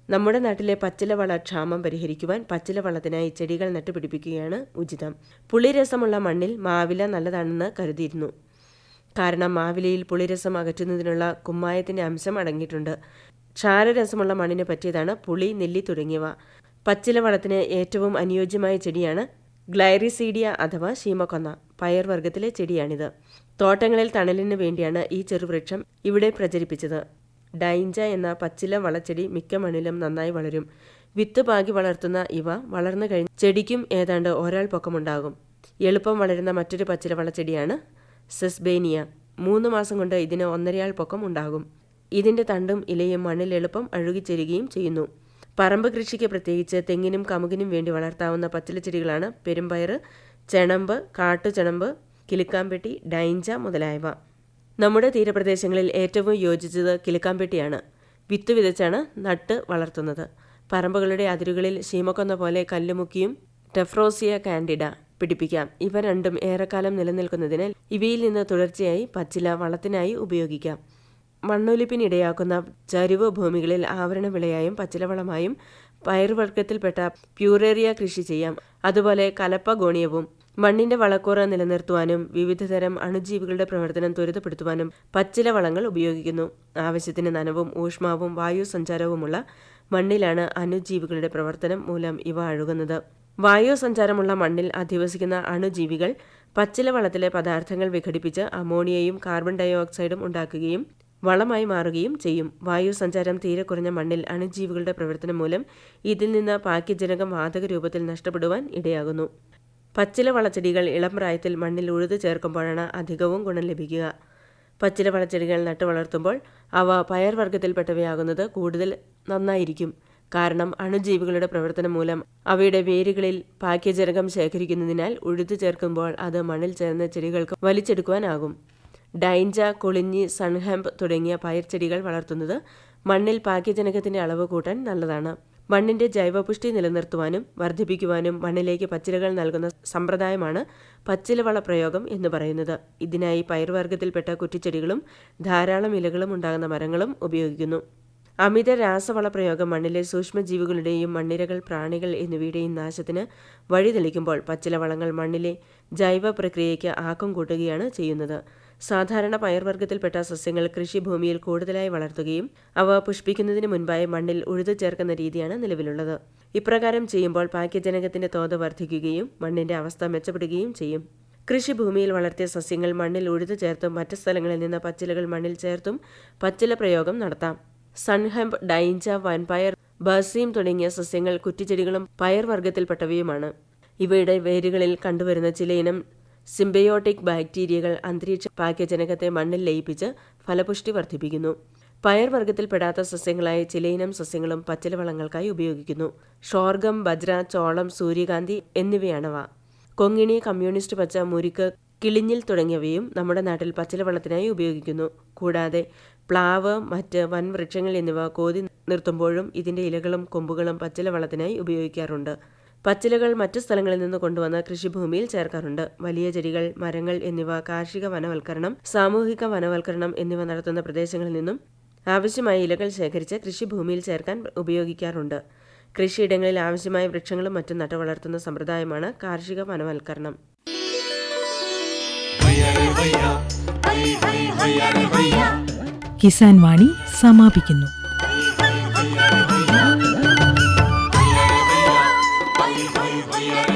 നമ്മുടെ നാട്ടിലെ പച്ചിലവള ക്ഷാമം പരിഹരിക്കുവാൻ പച്ചിലവളത്തിനായി ചെടികൾ നട്ടുപിടിപ്പിക്കുകയാണ് ഉചിതം. പുളിരസമുള്ള മണ്ണിൽ മാവില നല്ലതാണെന്ന് കരുതിയിരുന്നു. കാരണം മാവിലയിൽ പുളിരസം അകറ്റുന്നതിനുള്ള കുമ്മായത്തിൻ്റെ അംശം അടങ്ങിയിട്ടുണ്ട്. ക്ഷാരരസമുള്ള മണ്ണിന് പറ്റിയതാണ് പുളി, നെല്ലി തുടങ്ങിയവ. പച്ചിലവളത്തിന് ഏറ്റവും അനുയോജ്യമായ ചെടിയാണ് ഗ്ലൈറിസീഡിയ അഥവാ ശീമക്കൊന്ന. പയർവർഗ്ഗത്തിലെ ചെടിയാണിത്. തോട്ടങ്ങളിൽ തണലിന് വേണ്ടിയാണ് ഈ ചെറുവൃക്ഷം ഇവിടെ പ്രചരിപ്പിച്ചത്. ഡൈഞ്ച എന്ന പച്ചില വളച്ചെടി മിക്ക മണ്ണിലും നന്നായി വളരും. വിത്ത് പാകി വളർത്തുന്ന ഇവ വളർന്നു കഴിഞ്ഞ് ചെടിക്കും ഏതാണ്ട് ഒരാൾ പൊക്കമുണ്ടാകും. എളുപ്പം വളരുന്ന മറ്റൊരു പച്ചില വളച്ചെടിയാണ് സെസ്ബേനിയ. 3 മാസം കൊണ്ട് ഇതിന് 1.5 പൊക്കം ഉണ്ടാകും. ഇതിൻ്റെ തണ്ടും ഇലയും മണ്ണിൽ എളുപ്പം അഴുകിച്ചേരുകയും ചെയ്യുന്നു. പറമ്പ് കൃഷിക്ക് പ്രത്യേകിച്ച് തെങ്ങിനും കമുകിനും വേണ്ടി വളർത്താവുന്ന പച്ചിലച്ചെടികളാണ് പെരുമ്പയർ, ചെണമ്പ്, കാട്ടുചെണമ്പ്, കിലുക്കാമ്പെട്ടി, ഡൈഞ്ച മുതലായവ. നമ്മുടെ തീരപ്രദേശങ്ങളിൽ ഏറ്റവും യോജിച്ചത് കിലുക്കാമ്പെട്ടിയാണ്. വിത്ത് വിതച്ചാണ് നട്ട് വളർത്തുന്നത്. പറമ്പുകളുടെ അതിരുകളിൽ ശീമക്കൊന്ന പോലെ കല്ലുമുക്കിയും ടെഫ്രോസിയ കാൻഡിഡ പിടിപ്പിക്കാം. ഇവ രണ്ടും ഏറെക്കാലം നിലനിൽക്കുന്നതിനാൽ ഇവയിൽ നിന്ന് തുടർച്ചയായി പച്ചില വളത്തിനായി ഉപയോഗിക്കാം. മണ്ണൊലിപ്പിനിടയാക്കുന്ന ചരിവ് ഭൂമികളിൽ ആവരണ വിളയായും പച്ചിലവളമായും പയറുവർഗ്ഗത്തിൽപ്പെട്ട പ്യൂറേറിയ കൃഷി ചെയ്യാം. അതുപോലെ കലപ്പഗോണിയവും. മണ്ണിന്റെ വളക്കൂറ നിലനിർത്തുവാനും വിവിധതരം അണുജീവികളുടെ പ്രവർത്തനം ത്വരിതപ്പെടുത്തുവാനും പച്ചില വളങ്ങൾ ഉപയോഗിക്കുന്നു. ആവശ്യത്തിന് നനവും ഊഷ്മാവും വായു സഞ്ചാരവുമുള്ള മണ്ണിലാണ് അണുജീവികളുടെ പ്രവർത്തനം മൂലം ഇവ അഴുകുന്നത്. വായു സഞ്ചാരമുള്ള മണ്ണിൽ അധിവസിക്കുന്ന അണുജീവികൾ പച്ചില വളത്തിലെ പദാർത്ഥങ്ങൾ വിഘടിപ്പിച്ച് അമോണിയയും കാർബൺ ഡയോക്സൈഡും ഉണ്ടാക്കുകയും വളമായി മാറുകയും ചെയ്യും. വായു സഞ്ചാരം തീരെ കുറഞ്ഞ മണ്ണിൽ അണുജീവികളുടെ പ്രവർത്തനം മൂലം ഇതിൽ നിന്ന് പാക്യജനകം വാതക രൂപത്തിൽ നഷ്ടപ്പെടുവാൻ ഇടയാകുന്നു. പച്ചില വളച്ചെടികൾ ഇളം പ്രായത്തിൽ മണ്ണിൽ ഉഴുതു ചേർക്കുമ്പോഴാണ് അധികവും ഗുണം ലഭിക്കുക. പച്ചില വളച്ചെടികൾ നട്ടു വളർത്തുമ്പോൾ അവ പയർവർഗ്ഗത്തിൽപ്പെട്ടവയാകുന്നത് കൂടുതൽ നന്നായിരിക്കും. കാരണം അണുജീവികളുടെ പ്രവർത്തനം മൂലം അവയുടെ വേരുകളിൽ പാക്യജനകം ശേഖരിക്കുന്നതിനാൽ ഉഴുതു ചേർക്കുമ്പോൾ അത് മണ്ണിൽ ചേർന്ന ചെടികൾക്ക് വലിച്ചെടുക്കുവാനാകും. ഡൈഞ്ച, കൊളിഞ്ഞി, സൺഹെംപ് തുടങ്ങിയ പയർച്ചെടികൾ വളർത്തുന്നത് മണ്ണിൽ പാക്യജനകത്തിന്റെ അളവ് കൂട്ടാൻ നല്ലതാണ്. മണ്ണിന്റെ ജൈവപുഷ്ടി നിലനിർത്തുവാനും വർദ്ധിപ്പിക്കുവാനും മണ്ണിലേക്ക് പച്ചിലകൾ നൽകുന്ന സമ്പ്രദായമാണ് പച്ചിലവള പ്രയോഗം എന്ന് പറയുന്നത്. ഇതിനായി പയർവർഗ്ഗത്തിൽപ്പെട്ട കുറ്റിച്ചെടികളും ധാരാളം ഇലകളും ഉണ്ടാകുന്ന മരങ്ങളും ഉപയോഗിക്കുന്നു. അമിത രാസവള പ്രയോഗം മണ്ണിലെ സൂക്ഷ്മജീവികളുടെയും മണ്ണിരകൾ, പ്രാണികൾ എന്നിവയുടെയും നാശത്തിന് വഴിതെളിക്കുമ്പോൾ പച്ചിലവളങ്ങൾ മണ്ണിലെ ജൈവ പ്രക്രിയയ്ക്ക് ആക്കം കൂട്ടുകയാണ് ചെയ്യുന്നത്. സാധാരണ പയർവർഗ്ഗത്തിൽപ്പെട്ട സസ്യങ്ങൾ കൃഷിഭൂമിയിൽ കൂടുതലായി വളർത്തുകയും അവ പുഷ്പിക്കുന്നതിന് മുൻപായി മണ്ണിൽ ഉഴുതു ചേർക്കുന്ന രീതിയാണ് നിലവിലുള്ളത്. ഇപ്രകാരം ചെയ്യുമ്പോൾ പാക്യജനകത്തിന്റെ തോത് വർദ്ധിക്കുകയും മണ്ണിന്റെ അവസ്ഥ മെച്ചപ്പെടുകയും ചെയ്യും. കൃഷിഭൂമിയിൽ വളർത്തിയ സസ്യങ്ങൾ മണ്ണിൽ ഉഴുതു ചേർത്തും മറ്റ് സ്ഥലങ്ങളിൽ നിന്ന് പച്ചിലകൾ മണ്ണിൽ ചേർത്തും പച്ചില പ്രയോഗം നടത്താം. സൺഹെംപ്, ഡൈഞ്ച, വൻപയർ, ബർസീം തുടങ്ങിയ സസ്യങ്ങൾ കുറ്റിച്ചെടികളും പയർവർഗ്ഗത്തിൽപ്പെട്ടവയുമാണ്. ഇവയുടെ വേരുകളിൽ കണ്ടുവരുന്ന ചിലയിനം സിംബയോട്ടിക് ബാക്ടീരിയകൾ അന്തരീക്ഷ പാക്യജനകത്തെ മണ്ണിൽ ലയിപ്പിച്ച് ഫലപുഷ്ടി വർദ്ധിപ്പിക്കുന്നു. പയർവർഗ്ഗത്തിൽപ്പെടാത്ത സസ്യങ്ങളായ ചിലയിനം സസ്യങ്ങളും പച്ചിലവളങ്ങൾക്കായി ഉപയോഗിക്കുന്നു. ഷോർഗം, ബജ്ര, ചോളം, സൂര്യകാന്തി എന്നിവയാണവ. കൊങ്ങിണി, കമ്മ്യൂണിസ്റ്റ് പച്ച, മുരിക്ക്, കിളിഞ്ഞിൽ തുടങ്ങിയവയും നമ്മുടെ നാട്ടിൽ പച്ചിലവളത്തിനായി ഉപയോഗിക്കുന്നു. കൂടാതെ പ്ലാവ്, മറ്റ് വൻവൃക്ഷങ്ങൾ എന്നിവ കോതി നിർത്തുമ്പോഴും ഇതിന്റെ ഇലകളും കൊമ്പുകളും പച്ചിലവളത്തിനായി ഉപയോഗിക്കാറുണ്ട്. പച്ചിലകൾ മറ്റു സ്ഥലങ്ങളിൽ നിന്ന് കൊണ്ടുവന്ന് കൃഷിഭൂമിയിൽ ചേർക്കാറുണ്ട്. വലിയ ചെടികൾ, മരങ്ങൾ എന്നിവ കാർഷിക വനവൽക്കരണം, സാമൂഹിക വനവൽക്കരണം എന്നിവ നടത്തുന്ന പ്രദേശങ്ങളിൽ നിന്നും ആവശ്യമായ ഇലകൾ ശേഖരിച്ച് കൃഷിഭൂമിയിൽ ചേർക്കാൻ ഉപയോഗിക്കാറുണ്ട്. കൃഷിയിടങ്ങളിൽ ആവശ്യമായ വൃക്ഷങ്ങളും മറ്റും നട്ടുവളർത്തുന്ന സമ്പ്രദായമാണ് കാർഷിക വനവൽക്കരണം. കിസാൻ വാണി സമാപിക്കുന്നു. Yeah.